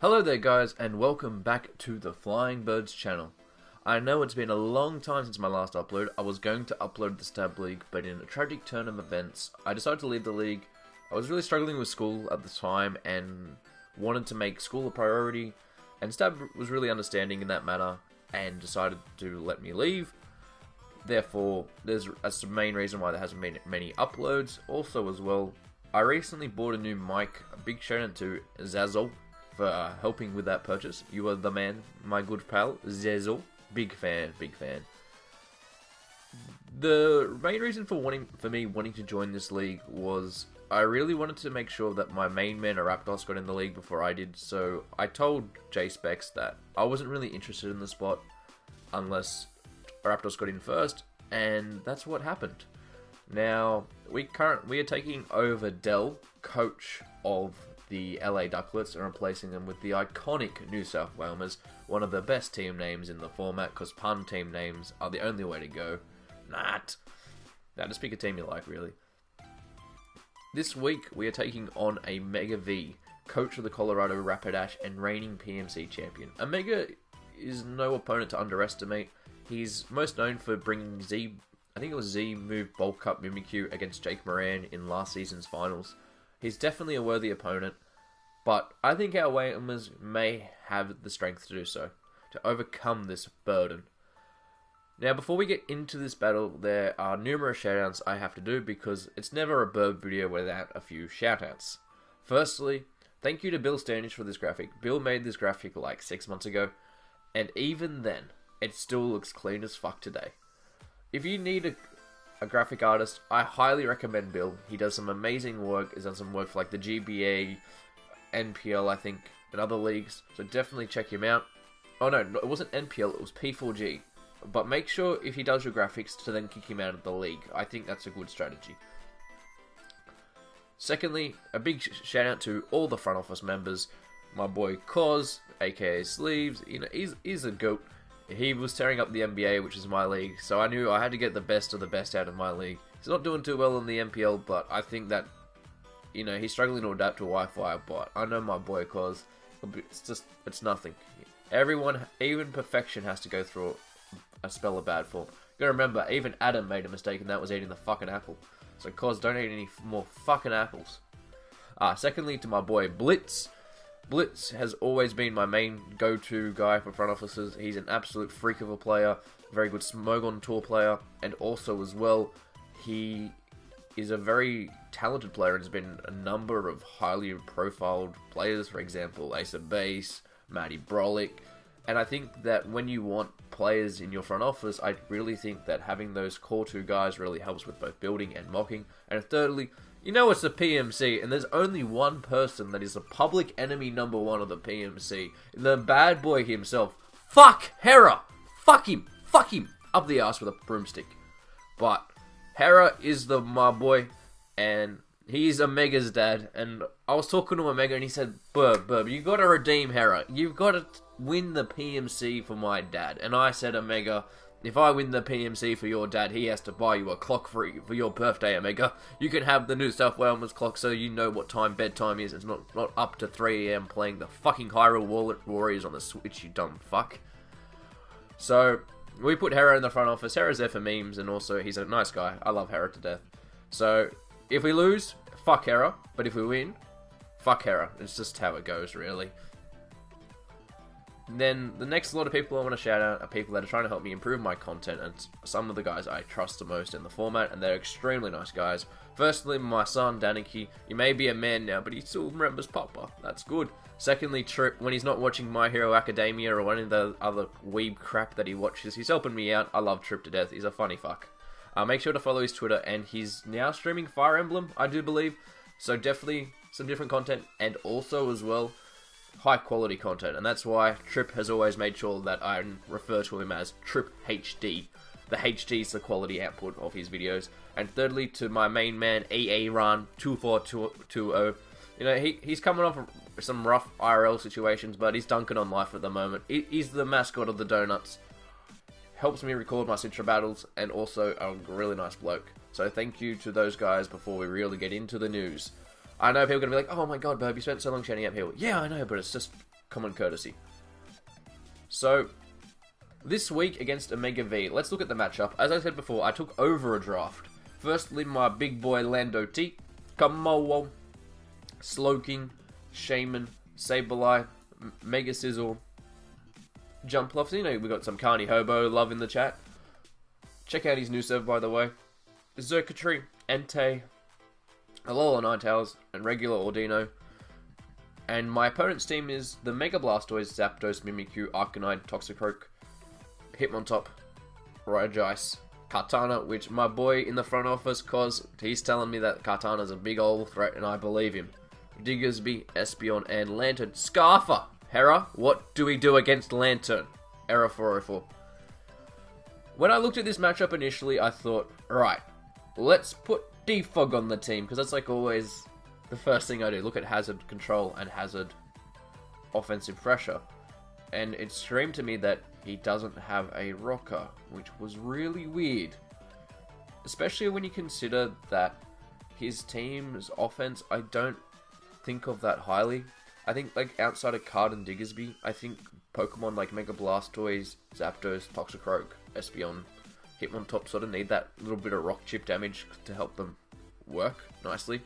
Hello there guys, and welcome back to the Flying Birds channel. I know it's been a long time since my last upload. I was going to upload the Stab League, but in a tragic turn of events, I decided to leave the league. I was really struggling with school at the time and wanted to make school a priority, and Stab was really understanding in that matter and decided to let me leave. Therefore, that's the main reason why there hasn't been many uploads. Also as well, I recently bought a new mic. A big shout out to Zazzle for helping with that purchase. You are the man, my good pal, Zezel. Big fan, big fan. The main reason for me wanting to join this league was I really wanted to make sure that my main man, Rapidash, got in the league before I did. So I told J-Specs that I wasn't really interested in the spot unless Rapidash got in first, and that's what happened. Now we are taking over Dell, coach of the LA Ducklets, and replacing them with the iconic New South Wailmers, one of the best team names in the format, because pun team names are the only way to go. Now just pick a team you like, really. This week we are taking on a Mega V, coach of the Colorado Rapidash and reigning PMC champion. A Mega is no opponent to underestimate. He's most known for bringing I think it was Z move Bulk Cup Mimikyu against Jake Moran in last season's finals. He's definitely a worthy opponent, but I think our Wailmers may have the strength to do so, to overcome this burden. Now, before we get into this battle, there are numerous shoutouts I have to do because it's never a bird video without a few shoutouts. Firstly, thank you to Bill Standish for this graphic. Bill made this graphic like 6 months ago, and even then, it still looks clean as fuck today. If you need a graphic artist, I highly recommend Bill. He does some amazing work. He's done some work for like the GBA, NPL, I think, and other leagues. So definitely check him out. Oh no, it wasn't NPL, it was P4G. But make sure if he does your graphics to then kick him out of the league. I think that's a good strategy. Secondly, a big shout out to all the front office members. My boy Cos, aka Sleeves, you know, he's a goat. He was tearing up the NBA, which is my league, so I knew I had to get the best of the best out of my league. He's not doing too well in the NPL, but I think that, you know, he's struggling to adapt to Wi-Fi, but I know my boy Cos, it's nothing. Everyone, even perfection has to go through a spell of bad form. You gotta remember, even Adam made a mistake, and that was eating the fucking apple. So Cos, don't eat any more fucking apples. Secondly, to my boy Blitz. Blitz has always been my main go-to guy for front officers. He's an absolute freak of a player, very good Smogon Tour player, and also as well, he is a very talented player and has been a number of highly profiled players, for example, Ace of Base, Matty Brolick, and I think that when you want players in your front office, I really think that having those core two guys really helps with both building and mocking. And thirdly, you know it's the PMC, and there's only one person that is the public enemy number one of the PMC. The bad boy himself. FuckHera! Fuck him! Fuck him! Up the ass with a broomstick. But Hera is my boy, and he's Omega's dad. And I was talking to Omega, and he said, Burb, you gotta redeem Hera. You've gotta win the PMC for my dad. And I said, Omega, if I win the PMC for your dad, he has to buy you a clock for your birthday, Omega. You can have the New South Wales clock so you know what time bedtime is. It's not up to 3 AM playing the fucking Hyrule Warriors on the Switch, you dumb fuck. So, we put Hera in the front office. Hera's there for memes, and also he's a nice guy. I love Hera to death. So, if we lose, fuck Hera. But if we win, fuck Hera. It's just how it goes, really. Then the next lot of people I want to shout out are people that are trying to help me improve my content, and some of the guys I trust the most in the format, and they're extremely nice guys. Firstly, my son Danekii. He may be a man now, but he still remembers Papa. That's good. Secondly, Trip, when he's not watching My Hero Academia or any of the other weeb crap that he watches, he's helping me out. I love Trip to death. He's a funny fuck. Make sure to follow his Twitter, and he's now streaming Fire Emblem, I do believe. So definitely some different content, and also as well, high quality content, and that's why Trip has always made sure that I refer to him as Trip HD. The HD is the quality output of his videos. And thirdly, to my main man EA Run 24220. You know, he's coming off some rough IRL situations, but he's dunking on life at the moment. He's the mascot of the Donuts. Helps me record my Citra battles, and also a really nice bloke. So thank you to those guys before we really get into the news. I know people are going to be like, oh my god, Bob, you spent so long shouting out people. Yeah, I know, but it's just common courtesy. So, this week against Omega V, let's look at the matchup. As I said before, I took over a draft. Firstly, my big boy Lando T, Kamoa, Slowking, Shaman, Sableye, Mega Sizzle, Jumpluff. You know, we got some Carney Hobo love in the chat. Check out his new serve, by the way. Zerkatry, Entei, Alola Ninetales, and regular Ordino. And my opponent's team is the Mega Blastoise, Zapdos, Mimikyu, Arcanine, Toxicroak, Hitmontop, Rapidash, Kartana, which my boy in the front office, cause he's telling me that Kartana's a big old threat, and I believe him. Diggersby, Espeon, and Lantern. Scarfer! Hera, what do we do against Lantern? Error 404. When I looked at this matchup initially, I thought, right, let's put Defog on the team, because that's like always the first thing I do. Look at Hazard Control and Hazard Offensive Pressure. And it screamed to me that he doesn't have a rocker, which was really weird. Especially when you consider that his team's offense, I don't think of that highly. I think, like, outside of Card and Diggersby, I think Pokemon like Mega Blastoise, Zapdos, Toxicroak, Espeon, Hitmontop sort of need that little bit of rock chip damage to help them work nicely.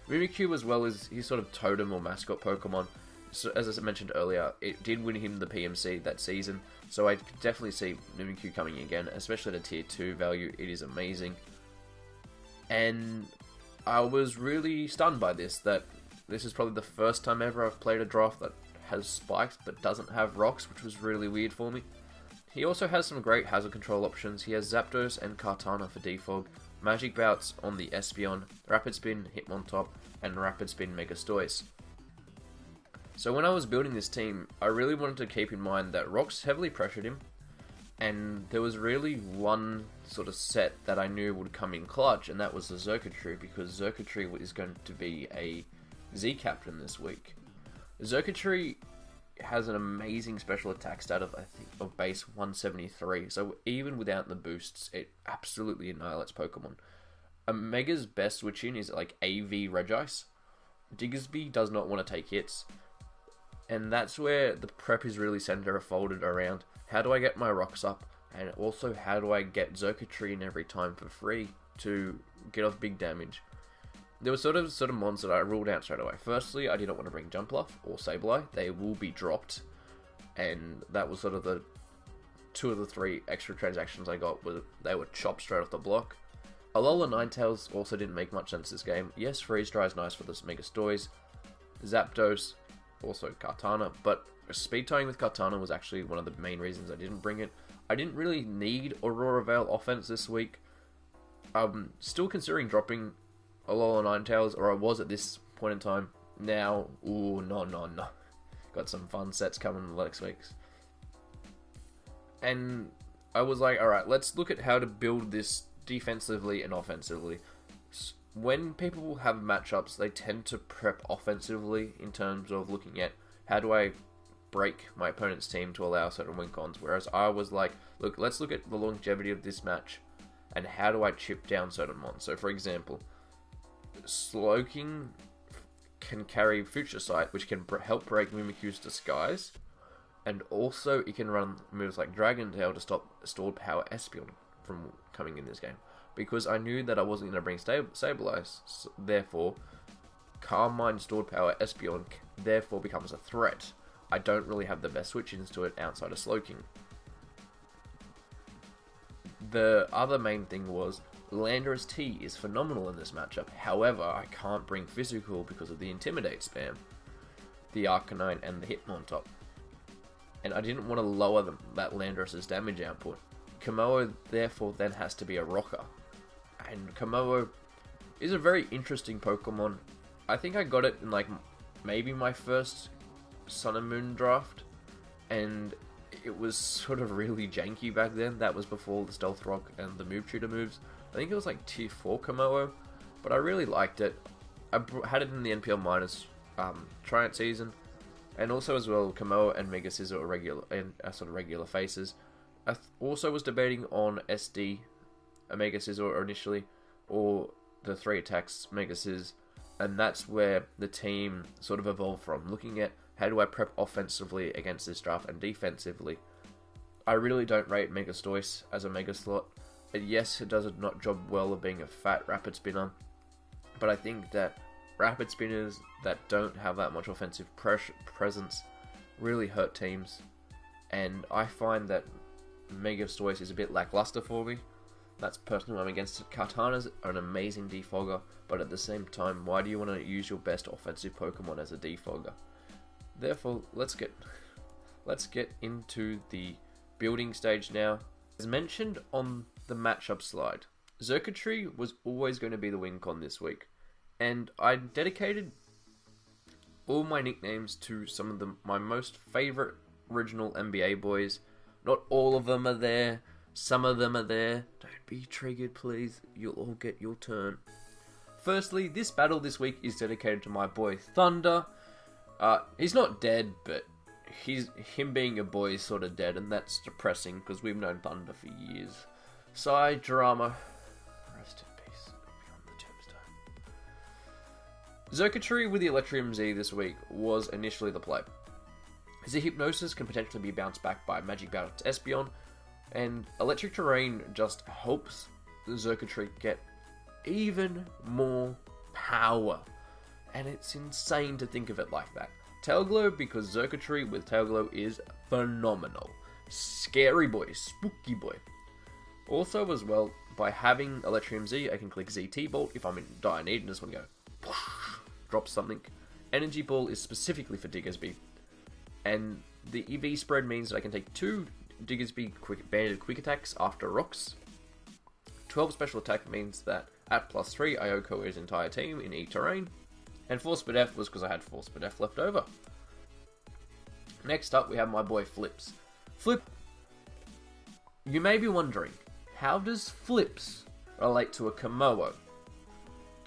Mimikyu as well is his sort of totem or mascot Pokemon. So, as I mentioned earlier, it did win him the PMC that season, so I could definitely see Mimikyu coming again, especially at a tier 2 value. It is amazing. And I was really stunned by this, that this is probably the first time ever I've played a draft that has spikes but doesn't have rocks, which was really weird for me. He also has some great hazard control options. He has Zapdos and Kartana for Defog, Magic Bouts on the Espeon, Rapid Spin, Hitmontop, and Rapid Spin Megastoise. So when I was building this team, I really wanted to keep in mind that rocks heavily pressured him, and there was really one sort of set that I knew would come in clutch, and that was the Zerkatry, because Zerkatry is going to be a Z-Captain this week. Zerkatry has an amazing special attack stat of, I think, of base 173, so even without the boosts, it absolutely annihilates Pokemon. Omega's best switch in is like AV Regice. Diggersby does not want to take hits, and that's where the prep is really centered folded around. How do I get my rocks up? And also, how do I get Zerkatry in every time for free to get off big damage? There were sort of mons that I ruled out straight away. Firstly, I didn't want to bring Jumpluff or Sableye. They will be dropped. And that was sort of the 2 of the 3 extra transactions I got. They were chopped straight off the block. Alola Ninetales also didn't make much sense this game. Yes, Freeze Dry is nice for this Megastoise. Zapdos, also Kartana, but speed tying with Kartana was actually one of the main reasons I didn't bring it. I didn't really need Aurora Veil offense this week. I'm still considering dropping Alola Ninetales, or I was at this point in time. Now, ooh, no. Got some fun sets coming next week. And I was like, alright, let's look at how to build this defensively and offensively. When people have matchups, they tend to prep offensively in terms of looking at how do I break my opponent's team to allow certain win-cons, whereas I was like, look, let's look at the longevity of this match and how do I chip down certain mons. So for example, Slowking can carry Future Sight, which can help break Mimikyu's Disguise, and also it can run moves like Dragon Tail to stop Stored Power Espeon from coming in this game. Because I knew that I wasn't going to bring Sableye, so therefore Calm Mind Stored Power Espeon therefore becomes a threat. I don't really have the best switch-ins to it outside of Slowking. The other main thing was Landorus T is phenomenal in this matchup. However, I can't bring Physical because of the Intimidate spam, the Arcanine, and the Hitmontop. And I didn't want to lower that Landorus's damage output. Kamoa therefore then has to be a rocker. And Kamoa is a very interesting Pokemon. I think I got it in like maybe my first Sun and Moon draft, and it was sort of really janky back then. That was before the Stealth Rock and the Move Tutor moves. I think it was like tier 4 Kamoa, but I really liked it. I had it in the NPL minus Triumph season, and also as well Kamoa and Mega Scizor are regular and sort of regular faces. I also was debating on SD, a Mega Scizor initially, or the 3 attacks Mega Sizz, and that's where the team sort of evolved from, looking at how do I prep offensively against this draft and defensively. I really don't rate Mega Stoice as a Mega Slot. Yes, it does a not job well of being a fat rapid spinner, but I think that rapid spinners that don't have that much offensive presence really hurt teams, and I find that Mega Stoice is a bit lackluster for me. That's personally why I'm against it. Kartana's an amazing defogger, but at the same time, why do you want to use your best offensive Pokemon as a defogger? Therefore, let's get into the building stage now. As mentioned on the matchup slide, Xurkitree was always going to be the win con this week, and I dedicated all my nicknames to some of my most favorite original NBA boys. Not all of them are there. Some of them are there. Don't be triggered, please. You'll all get your turn. Firstly, this battle this week is dedicated to my boy Thunder. He's not dead, but him being a boy is sort of dead, and that's depressing because we've known Thunder for years. Side drama. Rest in peace. Beyond the tombstone. Xurkitree with the Electrium Z this week was initially the play. The Hypnosis can potentially be bounced back by Magic Bounce to Espeon, and Electric Terrain just helps the Xurkitree get even more power. And it's insane to think of it like that. Tail Glow, because Xurkitree with Tail Glow is phenomenal. Scary boy, spooky boy. Also as well, by having Electrium Z, I can click ZT Bolt if I'm in dire need and just want to go drop something. Energy Ball is specifically for Diggersby. And the EV spread means that I can take 2 Diggersby banded quick attacks after rocks. 12 special attack means that at +3 I OHKO his entire team in E-Terrain. And 4 Speed F was because I had 4 Speed F left over. Next up we have my boy Flips. Flip, you may be wondering, how does Flips relate to a Komodo?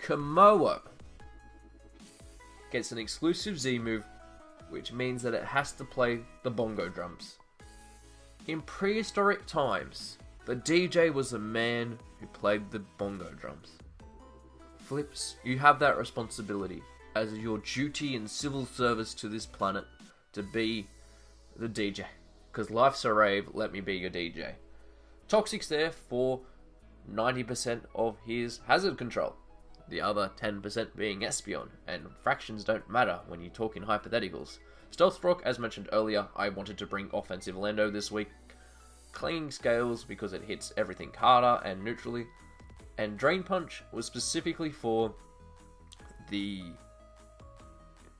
Komodo gets an exclusive Z move, which means that it has to play the bongo drums. In prehistoric times, the DJ was the man who played the bongo drums. Flips, you have that responsibility as your duty and civil service to this planet to be the DJ. Because life's a rave, let me be your DJ. Toxic's there for 90% of his hazard control. The other 10% being Espeon, and fractions don't matter when you talk in hypotheticals. Stealth Rock, as mentioned earlier, I wanted to bring offensive Lando this week. Clinging Scales because it hits everything harder and neutrally. And Drain Punch was specifically for the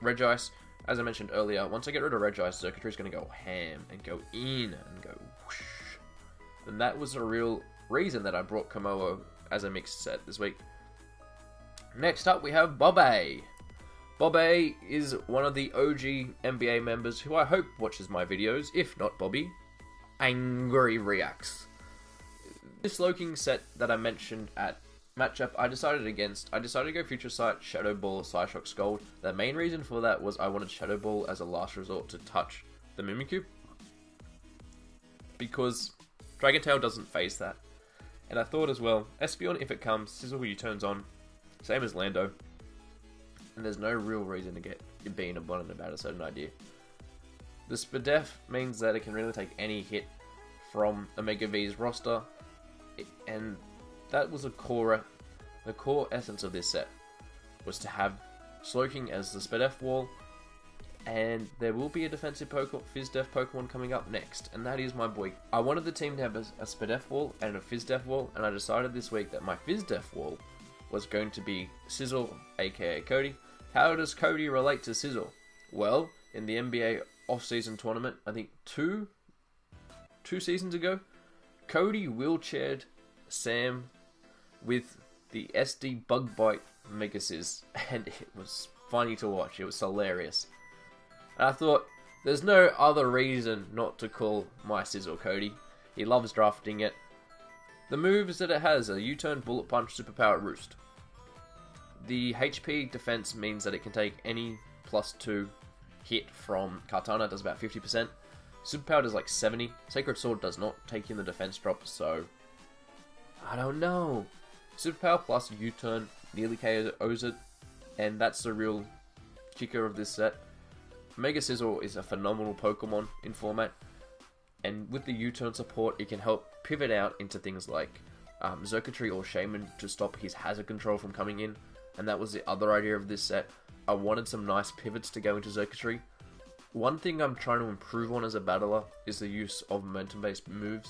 Regice. As I mentioned earlier, once I get rid of Regice, Xurkitree's going to go ham and go in and go whoosh. And that was a real reason that I brought Komodo as a mixed set this week. Next up we have Bobby. Bobby is one of the OG NBA members who I hope watches my videos. If not Bobby, Angry Reacts. This Slowking set that I mentioned at matchup, I decided to go Future Sight, Shadow Ball, Psyshock, Scald. The main reason for that was I wanted Shadow Ball as a last resort to touch the Mimikyu, because Dragon Tail doesn't phase that. And I thought as well, Espeon, if it comes, Sizzle you turns on, same as Lando, and there's no real reason to get being abundant about a certain idea. The Spadef means that it can really take any hit from Omega V's roster, and that was the core essence of this set, was to have Slowking as the Spadef wall, and there will be a defensive Fizdef Pokemon coming up next, and that is my boy. I wanted the team to have a Spadef wall and a Fizdef wall, and I decided this week that my Fizdef wall was going to be Sizzle, aka Cody. How does Cody relate to Sizzle? Well, in the NBA off-season tournament, I think two seasons ago, Cody wheelchaired Sam with the SD Bug Bite Mega Sizz, and it was funny to watch. It was hilarious. And I thought, there's no other reason not to call my Sizzle Cody. He loves drafting it. The moves that it has are U-Turn, Bullet Punch, Superpower, Roost. The HP defense means that it can take any +2 hit from Kartana, does about 50%. Superpower does like 70. Sacred Sword does not take in the defense drop, so I don't know. Superpower plus U-Turn nearly KOs it, and that's the real kicker of this set. Mega Sizzle is a phenomenal Pokemon in format, and with the U-turn support, it can help pivot out into things like Xurkitree or Shaman to stop his hazard control from coming in, and that was the other idea of this set. I wanted some nice pivots to go into Xurkitree. One thing I'm trying to improve on as a battler is the use of momentum-based moves.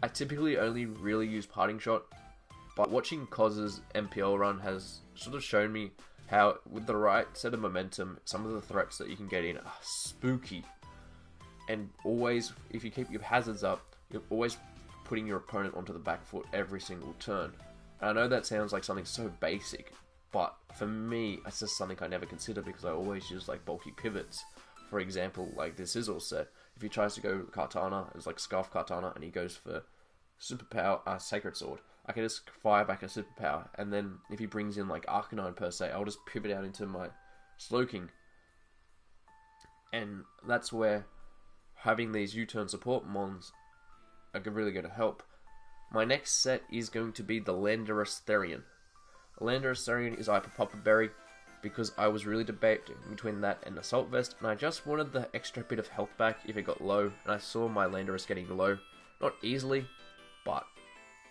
I typically only really use Parting Shot, but watching Koz's MPL run has sort of shown me how, with the right set of momentum, some of the threats that you can get in are spooky. And always, if you keep your hazards up, you're always putting your opponent onto the back foot every single turn. And I know that sounds like something so basic, but for me, it's just something I never consider because I always use like bulky pivots. For example, like this Sizzle set, if he tries to go Kartana, it's like Scarf Kartana, and he goes for Superpower, Sacred Sword, I can just fire back a Superpower, and then if he brings in like Arcanine per se, I'll just pivot out into my Slowking. And that's where having these U-turn support mons are really going to help. My next set is going to be the Landorus Therian. Landorus Therian is Hyper Papa Berry, because I was really debating between that and Assault Vest, and I just wanted the extra bit of health back if it got low, and I saw my Landorus getting low. Not easily, but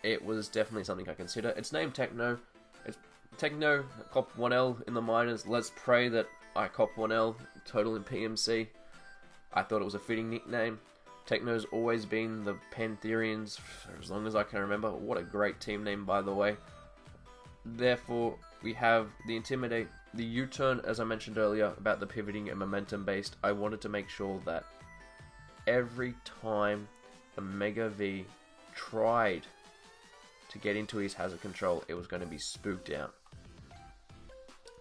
it was definitely something I consider. It's named Techno. It's Techno, cop 1L in the minors. Let's pray that I cop 1L total in PMC. I thought it was a fitting nickname. Techno's always been the Pantherians for as long as I can remember. What a great team name, by the way. Therefore, we have the Intimidate, the U-turn, as I mentioned earlier, about the pivoting and momentum based. I wanted to make sure that every time a Mega V tried to get into his hazard control, it was going to be spooked out.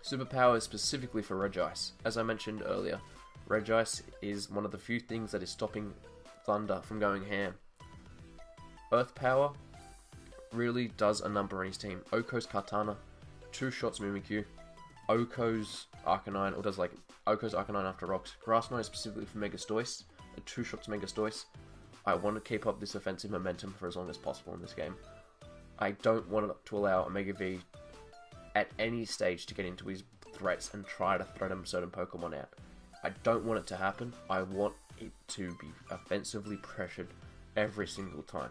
Superpower is specifically for Regice. As I mentioned earlier, Regice is one of the few things that is stopping Thunder from going ham. Earth Power really does a number on his team. Oko's Kartana, 2 shots Mimikyu, Oko's Arcanine, or does like Oko's Arcanine after rocks. Grass Knot is specifically for Megastoise, 2 shots Megastoise. I want to keep up this offensive momentum for as long as possible in this game. I don't want to allow a Mega V at any stage to get into his threats and try to threat him certain Pokemon out. I don't want it to happen. I want it to be offensively pressured every single time.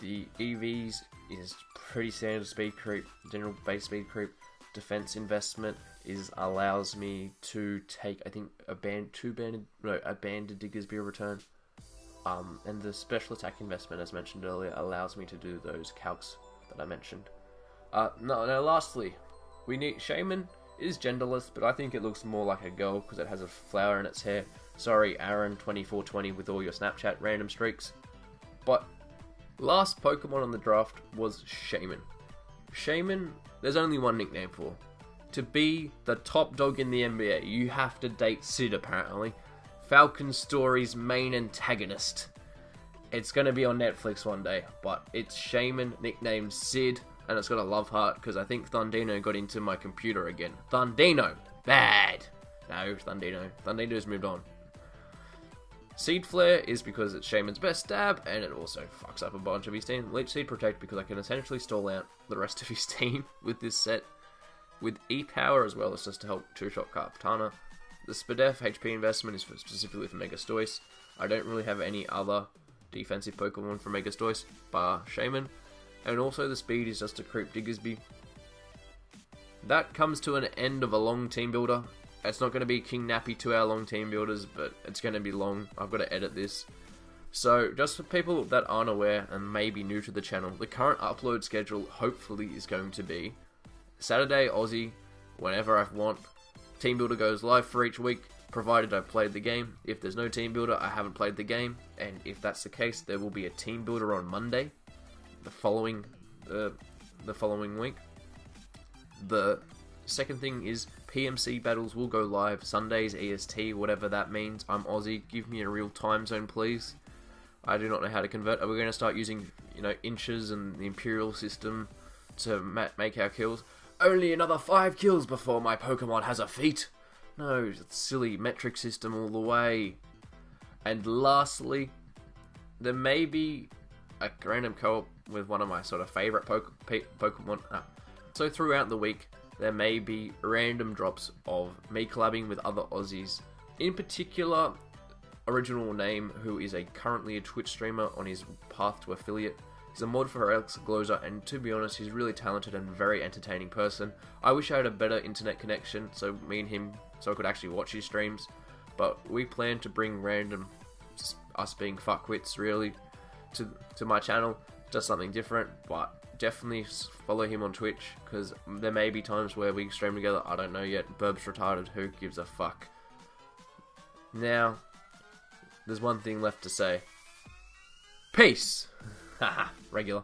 The EVs is pretty standard speed creep, general base speed creep. Defense investment allows me to take, I think, a banded Diggersby return. And the special attack investment, as mentioned earlier, allows me to do those calcs that I mentioned. Now, lastly, we need Shaman is genderless, but I think it looks more like a girl because it has a flower in its hair. Sorry, Aaron2420 with all your Snapchat random streaks. But last Pokemon on the draft was Shaman. Shaman, there's only one nickname for. To be the top dog in the NBA, you have to date Sid, apparently. Falcon Story's main antagonist. It's going to be on Netflix one day, but it's Shaman, nicknamed Sid, and it's got a love heart because I think Thundino got into my computer again. Thundino! Bad! No, Thundino's moved on. Seed Flare is because it's Shaman's best stab, and it also fucks up a bunch of his team. Leech Seed Protect because I can essentially stall out the rest of his team with this set. With E-Power as well as just to help 2-shot Kartana. The Spadef HP investment is specifically for Megastoise. I don't really have any other defensive Pokemon for Megastoise bar Shaman. And also the speed is just to creep Diggersby. That comes to an end of a long team builder. It's not going to be King Nappy 2-hour long team builders, but it's going to be long. I've got to edit this. So, just for people that aren't aware and may be new to the channel, the current upload schedule hopefully is going to be Saturday, Aussie, whenever I want. Team builder goes live for each week, provided I've played the game. If there's no team builder, I haven't played the game. And if that's the case, there will be a team builder on Monday, the following week. The second thing is PMC battles will go live Sundays, EST, whatever that means. I'm Aussie. Give me a real time zone, please. I do not know how to convert. Are we going to start using, inches and the Imperial system to make our kills? Only another 5 kills before my Pokemon has a feat. No, it's silly metric system all the way. And lastly, there may be a random co-op with one of my sort of favourite Pokemon. So throughout the week, there may be random drops of me collabing with other Aussies In particular, original name, who is currently a Twitch streamer on his path to affiliate. He's a mod for Alex Glozer, and to be honest, he's a really talented and very entertaining person. I wish I had a better internet connection, so me and him, so I could actually watch his streams. But we plan to bring random, us being fuckwits really, to my channel, just something different. But definitely follow him on Twitch, because there may be times where we stream together. I don't know yet. Burb's retarded. Who gives a fuck? Now, there's one thing left to say. Peace! Haha, regular.